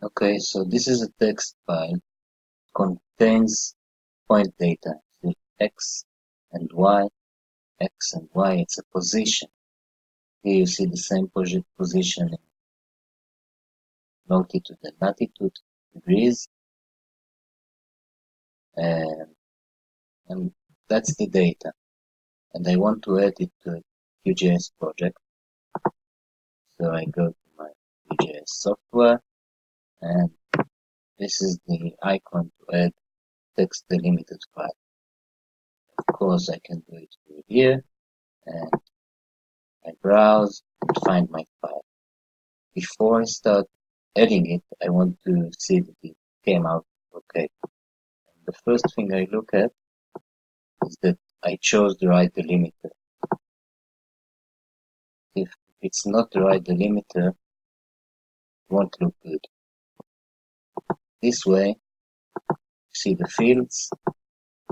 Okay, so this is a text file, contains point data, so x and y, it's a position. Here you see the same position in longitude and latitude, degrees, and, and that's the data. And I want to add it to a QGIS project. So I go to my QGIS software, and this is the icon to add text delimited file. Of course, I can do it through here, and I browse and find my file. Before I start adding it, I want to see that it came out okay. And the first thing I look at is that I chose the right delimiter. If it's not the right delimiter, it won't look good. This way, you see the fields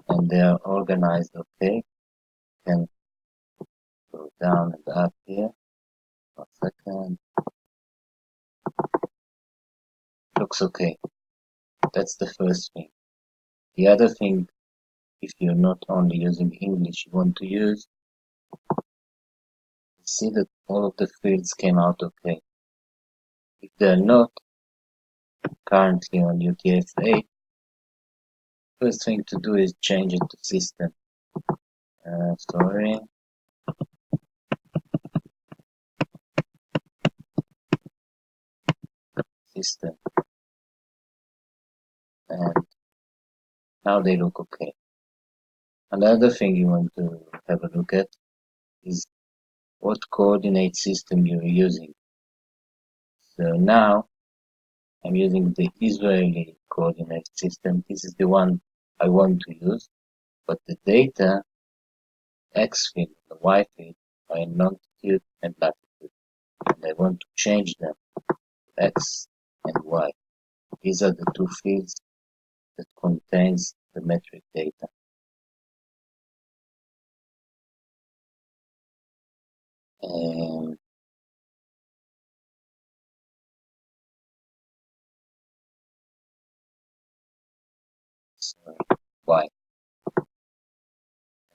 and they are organized okay. Can go down and up here. 1 second. Looks okay. That's the first thing. The other thing, if you're not only using English, you want to use, see that all of the fields came out okay. If they're not currently on UTF-8, first thing to do is change it to system. System. And now they look okay. Another thing you want to have a look at is what coordinate system you're using. So now I'm using the Israeli coordinate system. This is the one I want to use, but the data, X field and the Y field, are in longitude and latitude, and I want to change them to X and Y. These are the two fields that contains the metric data. So Y.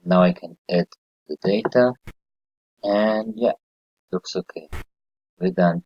Now I can add the data, and yeah, looks okay. We're done.